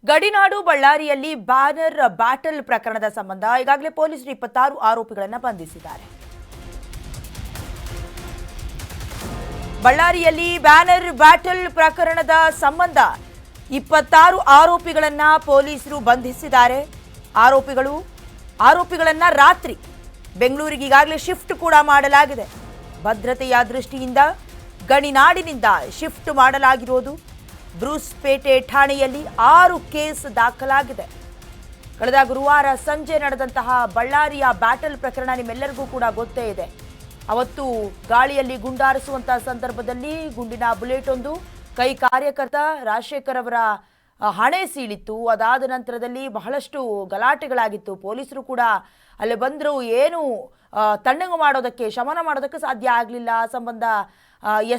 ಗಡಿನಾಡು ಬಳ್ಳಾರಿಯಲ್ಲಿ banner battle ಪ್ರಕರಣದ ಸಂಬಂಧ ಈಗಾಗಲೇ ಪೊಲೀಸರು 26 ಆರೋಪಿಗಳನ್ನು ಬಂಧಿಸಿದ್ದಾರೆ. ಬಳ್ಳಾರಿಯಲ್ಲಿ ಬ್ಯಾನರ್ ಬ್ಯಾಟಲ್ ಪ್ರಕರಣದ ಸಂಬಂಧ 26 ಆರೋಪಿಗಳನ್ನು ಪೊಲೀಸರು ಬಂಧಿಸಿದ್ದಾರೆ. ಆರೋಪಿಗಳನ್ನು ರಾತ್ರಿ ಬೆಂಗಳೂರಿಗೆ ಈಗಾಗಲೇ ಶಿಫ್ಟ್ ಕೂಡ ಮಾಡಲಾಗಿದೆ. ಭದ್ರತೆಯ ದೃಷ್ಟಿಯಿಂದ ಗಡಿನಾಡಿನಿಂದ ಶಿಫ್ಟ್ ಮಾಡಲಾಗಿರೋದು. ಬ್ರೂಸ್ಪೇಟೆ ಠಾಣೆಯಲ್ಲಿ 6 ಕೇಸ್ ದಾಖಲಾಗಿದೆ. ಕಳೆದ ಗುರುವಾರ ಸಂಜೆ ನಡೆದಂತಹ ಬಳ್ಳಾರಿಯ ಬ್ಯಾಟಲ್ ಪ್ರಕರಣ ನಿಮ್ಮೆಲ್ಲರಿಗೂ ಕೂಡ ಗೊತ್ತೇ ಇದೆ. ಅವತ್ತು ಗಾಳಿಯಲ್ಲಿ ಗುಂಡಾರಿಸುವಂತಹ ಸಂದರ್ಭದಲ್ಲಿ ಗುಂಡಿನ ಬುಲೆಟ್ ಒಂದು ಕೈ ಕಾರ್ಯಕರ್ತ ರಾಜಶೇಖರ್ ಅವರ ಹಣೆ ಸೀಳಿತ್ತು. ಅದಾದ ನಂತರದಲ್ಲಿ ಬಹಳಷ್ಟು ಗಲಾಟೆಗಳಾಗಿತ್ತು. ಪೊಲೀಸರು ಕೂಡ ಅಲ್ಲಿ ಬಂದರು. ಏನು ತಣ್ಣಗೆ ಮಾಡೋದಕ್ಕೆ ಶಮನ ಮಾಡೋದಕ್ಕೆ ಸಾಧ್ಯ ಆಗಲಿಲ್ಲ. ಸಂಬಂಧ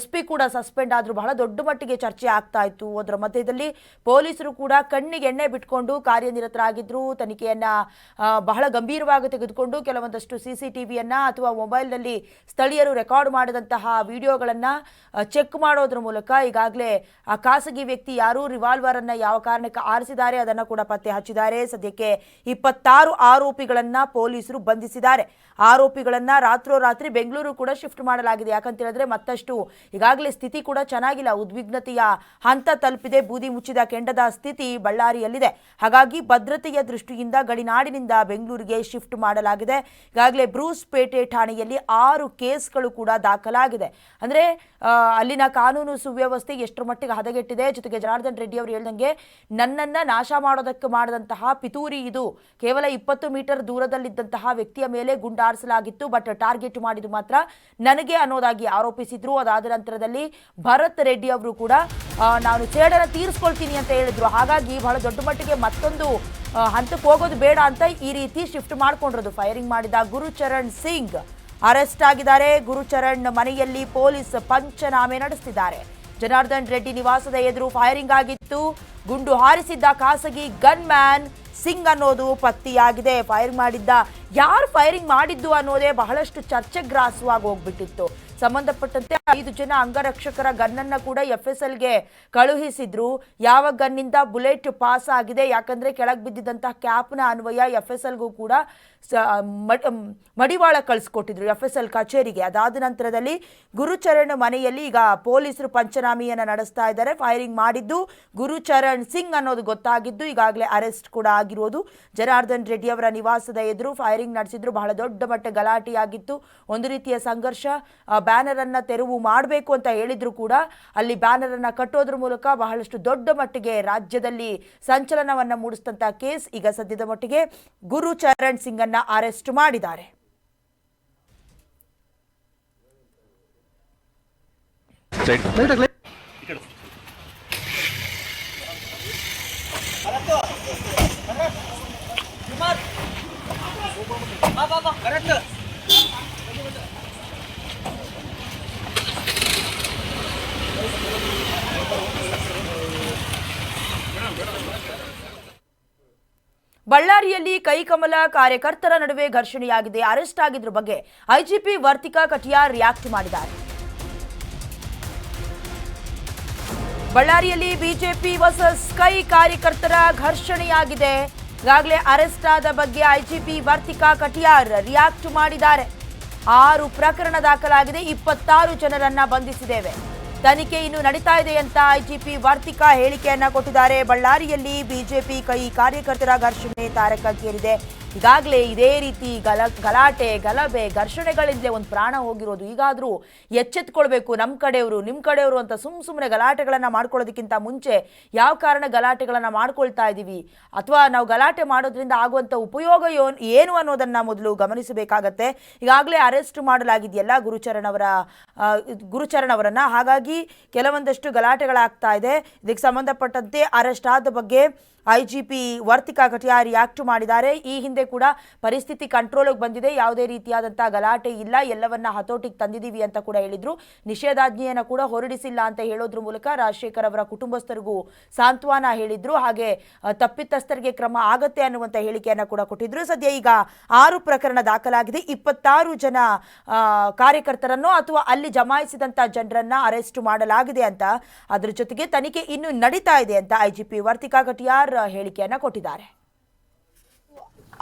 SP ಕೂಡ ಸಸ್ಪೆಂಡ್ ಆದರೂ ಬಹಳ ದೊಡ್ಡ ಮಟ್ಟಿಗೆ ಚರ್ಚೆ ಆಗ್ತಾ ಇತ್ತು. ಅದರ ಮಧ್ಯದಲ್ಲಿ ಪೊಲೀಸರು ಕೂಡ ಕಣ್ಣಿಗೆ ಎಣ್ಣೆ ಬಿಟ್ಕೊಂಡು ಕಾರ್ಯನಿರತರಾಗಿದ್ದರು. ತನಿಖೆಯನ್ನು ಬಹಳ ಗಂಭೀರವಾಗಿ ತೆಗೆದುಕೊಂಡು ಕೆಲವೊಂದಷ್ಟು CCTVಯನ್ನು ಅಥವಾ ಮೊಬೈಲ್ನಲ್ಲಿ ಸ್ಥಳೀಯರು ರೆಕಾರ್ಡ್ ಮಾಡಿದಂತಹ ವಿಡಿಯೋಗಳನ್ನು ಚೆಕ್ ಮಾಡೋದ್ರ ಮೂಲಕ ಈಗಾಗಲೇ ಆ ಖಾಸಗಿ ವ್ಯಕ್ತಿ ಯಾರು ರಿವಾಲ್ವರನ್ನು ಯಾವ ಕಾರಣಕ್ಕೆ ಆರಿಸಿದ್ದಾರೆ ಅದನ್ನು ಕೂಡ ಪತ್ತೆ ಹಚ್ಚಿದ್ದಾರೆ. ಸದ್ಯಕ್ಕೆ 26 ಆರೋಪಿಗಳನ್ನು ಪೊಲೀಸರು ಬಂಧಿಸಿದ್ದಾರೆ. ಆರೋಪಿಗಳನ್ನು ರಾತ್ರೋರಾತ್ರಿ ಬೆಂಗಳೂರು ಕೂಡ ಶಿಫ್ಟ್ ಮಾಡಲಾಗಿದೆ. ಯಾಕಂತ ಹೇಳಿದ್ರೆ ಮತ್ತಷ್ಟು ಈಗಾಗಲೇ ಸ್ಥಿತಿ ಕೂಡ ಚೆನ್ನಾಗಿಲ್ಲ. ಉದ್ವಿಗ್ನತೆಯ ಹಂತ ತಲುಪಿದೆ. ಬೂದಿ ಮುಚ್ಚಿದ ಕೆಂಡದ ಸ್ಥಿತಿ ಬಳ್ಳಾರಿಯಲ್ಲಿದೆ. ಹಾಗಾಗಿ ಭದ್ರತೆಯ ದೃಷ್ಟಿಯಿಂದ ಗಡಿನಾಡಿನಿಂದ ಬೆಂಗಳೂರಿಗೆ ಶಿಫ್ಟ್ ಮಾಡಲಾಗಿದೆ. ಈಗಾಗಲೇ ಬ್ರೂಸ್ಪೇಟೆ ಠಾಣೆಯಲ್ಲಿ 6 ಕೇಸ್ಗಳು ಕೂಡ ದಾಖಲಾಗಿದೆ. ಅಂದರೆ ಅಲ್ಲಿನ ಕಾನೂನು ಸುವ್ಯವಸ್ಥೆ ಎಷ್ಟರ ಮಟ್ಟಿಗೆ ಹದಗೆಟ್ಟಿದೆ. ಜೊತೆಗೆ ಜನಾರ್ದನ್ ರೆಡ್ಡಿ ಅವರು ಹೇಳ್ದಂಗೆ ನನ್ನನ್ನು ನಾಶ ಮಾಡೋದಕ್ಕೆ ಮಾಡಿದಂತಹ ಪಿತೂರಿ ಇದು. ಕೇವಲ 20 ಮೀಟರ್ ದೂರದಲ್ಲಿದ್ದಂತಹ ವ್ಯಕ್ತಿಯ ಮೇಲೆ ಗುಂಡಾರಿಸಲಾಗಿತ್ತು. ಬಟ್ ಟಾರ್ಗೆಟ್ ಮಾಡಿದ್ದು ಮಾತ್ರ ನನಗೆ ಅನ್ನೋದಾಗಿ ಆರೋಪಿಸಿದ್ರು. ಅದಾದ ನಂತರದಲ್ಲಿ ಭರತ್ ರೆಡ್ಡಿ ಅವರು ಕೂಡ ನಾನು ಸೇಡನ್ನು ತೀರಿಸ್ಕೊಳ್ತೀನಿ ಅಂತ ಹೇಳಿದ್ರು. ಹಾಗಾಗಿ ಬಹಳ ದೊಡ್ಡ ಮಟ್ಟಿಗೆ ಮತ್ತೊಂದು ಹಂತಕ್ಕೆ ಹೋಗೋದು ಬೇಡ ಅಂತ ಈ ರೀತಿ ಶಿಫ್ಟ್ ಮಾಡ್ಕೊಂಡಿರೋದು. ಫೈರಿಂಗ್ ಮಾಡಿದ ಗುರುಚರಣ್ ಸಿಂಗ್ ಅರೆಸ್ಟ್ ಆಗಿದ್ದಾರೆ. ಗುರುಚರಣ್ ಮನೆಯಲ್ಲಿ ಪೊಲೀಸ್ ಪಂಚನಾಮೆ ನಡೆಸುತ್ತಿದ್ದಾರೆ. ಜನಾರ್ದನ್ ರೆಡ್ಡಿ ನಿವಾಸದ ಎದುರು ಫೈರಿಂಗ್ ಆಗಿತ್ತು. ಗುಂಡು ಹಾರಿಸಿದ್ದ ಖಾಸಗಿ ಗನ್ ಮ್ಯಾನ್ ಸಿಂಗ್ ಅನ್ನೋದು ಪತ್ತೆಯಾಗಿದೆ. ಯಾರು ಫೈರಿಂಗ್ ಮಾಡಿದ್ದು ಅನ್ನೋದೇ ಬಹಳಷ್ಟು ಚರ್ಚೆಗ್ರಾಸವಾಗಿ ಹೋಗ್ಬಿಟ್ಟಿತ್ತು. ಸಂಬಂಧಪಟ್ಟಂತೆ 5 ಜನ ಅಂಗರಕ್ಷಕರ ಗನ್ನನ್ನು ಕೂಡ FSLಗೆ ಕಳುಹಿಸಿದ್ರು. ಯಾವ ಗನ್ನಿಂದ ಬುಲೆಟ್ ಪಾಸ್ ಆಗಿದೆ, ಯಾಕಂದ್ರೆ ಕೆಳಗೆ ಬಿದ್ದಿದ್ದಂತಹ ಕ್ಯಾಪ್ನ ಅನ್ವಯ FSLಗೂ ಕೂಡ ಮಡಿವಾಳ ಕಳಿಸ್ಕೊಟ್ಟಿದ್ರು FSL ಕಚೇರಿಗೆ. ಅದಾದ ನಂತರದಲ್ಲಿ ಗುರುಚರಣ್ ಮನೆಯಲ್ಲಿ ಈಗ ಪೊಲೀಸರು ಪಂಚನಾಮೆಯನ್ನು ನಡೆಸ್ತಾ ಇದ್ದಾರೆ. ಫೈರಿಂಗ್ ಮಾಡಿದ್ದು ಗುರುಚರಣ್ ಸಿಂಗ್ ಅನ್ನೋದು ಗೊತ್ತಾಗಿದ್ದು ಈಗಾಗಲೇ ಅರೆಸ್ಟ್ ಕೂಡ ಆಗಿರೋದು. ಜನಾರ್ದನ್ ರೆಡ್ಡಿ ಅವರ ನಿವಾಸದ ಎದುರು ಫೈರಿಂಗ್ ನಡೆಸಿದ್ರು. ಬಹಳ ದೊಡ್ಡ ಮಟ್ಟ ಗಲಾಟೆಯಾಗಿತ್ತು. ಒಂದು ರೀತಿಯ ಸಂಘರ್ಷ. ಬ್ಯಾನರ್ ಅನ್ನ ತೆರವು ಮಾಡಬೇಕು ಅಂತ ಹೇಳಿದ್ರು ಕೂಡ ಅಲ್ಲಿ ಬ್ಯಾನರ್ ಅನ್ನ ಕಟ್ಟೋದ್ರ ಮೂಲಕ ಬಹಳಷ್ಟು ದೊಡ್ಡ ಮಟ್ಟಿಗೆ ರಾಜ್ಯದಲ್ಲಿ ಸಂಚಲನವನ್ನ ಮೂಡಿಸಿದಂತ ಕೇಸ್. ಈಗ ಸದ್ಯದ ಮಟ್ಟಿಗೆ ಗುರುಚರಣ್ ಸಿಂಗ್ ಅನ್ನ ಅರೆಸ್ಟ್ ಮಾಡಿದ್ದಾರೆ. ಬಳ್ಳಾರಿಯಲ್ಲಿ ಕೈಕಮಲ ಕಾರ್ಯಕರ್ತರ ನಡುವೆ ಘರ್ಷಣೆಯಾಗಿದೆ. ಅರೆಸ್ಟ್ ಆಗಿದ್ರ ಬಗ್ಗೆ IGP ವರ್ತಿಕಾ ಕಟಿಯಾರ್ ರಿಯಾಕ್ಟ್ ಮಾಡಿದ್ದಾರೆ. ಬಳ್ಳಾರಿಯಲ್ಲಿ ಬಿಜೆಪಿ ವರ್ಸಸ್ ಕೈ ಕಾರ್ಯಕರ್ತರ ಘರ್ಷಣೆಯಾಗಿದೆ. ಈಗಾಗಲೇ ಅರೆಸ್ಟ್ ಆದ ಬಗ್ಗೆ IGP ವರ್ತಿಕಾ ಕಟಿಯಾರ್ ರಿಯಾಕ್ಟ್ ಮಾಡಿದ್ದಾರೆ. 6 ಪ್ರಕರಣ ದಾಖಲಾಗಿದೆ. 26 ಜನರನ್ನ ಬಂಧಿಸಿದ್ದೇವೆ. ತನಿಖೆ ಇನ್ನು ನಡೀತಾ ಇದೆ ಅಂತ IGP ವರ್ತಿಕಾ ಹೇಳಿಕೆಯನ್ನ ಕೊಟ್ಟಿದ್ದಾರೆ. ಬಳ್ಳಾರಿಯಲ್ಲಿ ಬಿಜೆಪಿ ಕೈ ಕಾರ್ಯಕರ್ತರ ಘರ್ಷಣೆ ತಾರಕಕ್ಕೇರಿದೆ. ಈಗಾಗಲೇ ಇದೇ ರೀತಿ ಗಲಾಟೆ ಗಲಭೆ ಘರ್ಷಣೆಗಳಿಂದಲೇ ಒಂದು ಪ್ರಾಣ ಹೋಗಿರೋದು. ಈಗಾದರೂ ಎಚ್ಚೆತ್ಕೊಳ್ಬೇಕು. ನಮ್ಮ ಕಡೆಯವರು ನಿಮ್ಮ ಕಡೆಯವರು ಅಂತ ಸುಮ್ಮನೆ ಗಲಾಟೆಗಳನ್ನು ಮಾಡ್ಕೊಳ್ಳೋದಕ್ಕಿಂತ ಮುಂಚೆ ಯಾವ ಕಾರಣ ಗಲಾಟೆಗಳನ್ನು ಮಾಡ್ಕೊಳ್ತಾ ಇದ್ದೀವಿ ಅಥವಾ ನಾವು ಗಲಾಟೆ ಮಾಡೋದ್ರಿಂದ ಆಗುವಂಥ ಉಪಯೋಗ ಏನು ಅನ್ನೋದನ್ನು ಮೊದಲು ಗಮನಿಸಬೇಕಾಗತ್ತೆ. ಈಗಾಗಲೇ ಅರೆಸ್ಟ್ ಮಾಡಲಾಗಿದೆಯಲ್ಲ ಗುರುಚರಣ್ ಅವರನ್ನು. ಹಾಗಾಗಿ ಕೆಲವೊಂದಷ್ಟು ಗಲಾಟೆಗಳಾಗ್ತಾ ಇದೆ. ಇದಕ್ಕೆ ಸಂಬಂಧಪಟ್ಟಂತೆ ಅರೆಸ್ಟ್ ಆದ ಬಗ್ಗೆ IGP ವರ್ತಿಕಾ ಕಟಿಯಾರ್ ರಿಯಾಕ್ಟ್ ಮಾಡಿದ್ದಾರೆ. ಈ ಹಿಂದೆ ಕೂಡ ಪರಿಸ್ಥಿತಿ ಕಂಟ್ರೋಲ್ಗೆ ಬಂದಿದೆ. ಯಾವುದೇ ರೀತಿಯಾದಂತಹ ಗಲಾಟೆ ಇಲ್ಲ. ಎಲ್ಲವನ್ನ ಹತೋಟಿಗೆ ತಂದಿದ್ದೀವಿ ಅಂತ ಕೂಡ ಹೇಳಿದ್ರು. ನಿಷೇಧಾಜ್ಞೆಯನ್ನು ಕೂಡ ಹೊರಡಿಸಿಲ್ಲ ಅಂತ ಹೇಳೋದ್ರ ಮೂಲಕ ರಾಜಶೇಖರ್ ಅವರ ಕುಟುಂಬಸ್ಥರಿಗೂ ಸಾಂತ್ವನ ಹೇಳಿದ್ರು. ಹಾಗೆ ತಪ್ಪಿತಸ್ಥರಿಗೆ ಕ್ರಮ ಆಗತ್ತೆ ಅನ್ನುವಂಥ ಹೇಳಿಕೆಯನ್ನು ಕೂಡ ಕೊಟ್ಟಿದ್ರು. ಸದ್ಯ ಈಗ 6 ಪ್ರಕರಣ ದಾಖಲಾಗಿದೆ. 26 ಜನ ಕಾರ್ಯಕರ್ತರನ್ನು ಅಥವಾ ಅಲ್ಲಿ ಜಮಾಯಿಸಿದಂಥ ಜನರನ್ನ ಅರೆಸ್ಟ್ ಮಾಡಲಾಗಿದೆ ಅಂತ. ಅದರ ಜೊತೆಗೆ ತನಿಖೆ ಇನ್ನು ನಡೀತಾ ಇದೆ ಅಂತ IGP ವರ್ತಿಕಾ ಕಟಿಯಾರ್ ಹೇಳಿಕೆಯನ್ನ ಕೊಟ್ಟಿದ್ದಾರೆ.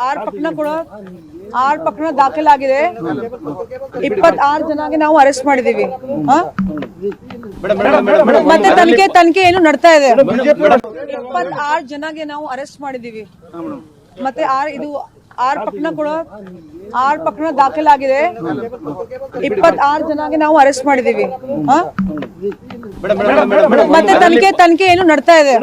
ಆರ್ ಪ್ರಕರಣ ದಾಖಲಾಗಿದೆ. 26 ಜನಗೆ ನಾವು ಅರೆಸ್ಟ್ ಮಾಡಿದೀವಿ. ಮತ್ತೆ ತನಿಖೆ ಏನು ನಡ್ತಾ ಇದೆ. 26 ಜನಗೆ ನಾವು ಅರೆಸ್ಟ್ ಮಾಡಿದೀವಿ. ಮತ್ತೆ ಆರ್ ಪ್ರಕರಣ ದಾಖಲಾಗಿದೆ. 26 ಜನಗೆ ನಾವು ಅರೆಸ್ಟ್ ಮಾಡಿದೀವಿ. ಮತ್ತೆ ತನಿಖೆ ಏನು ನಡ್ತಾ ಇದೆ.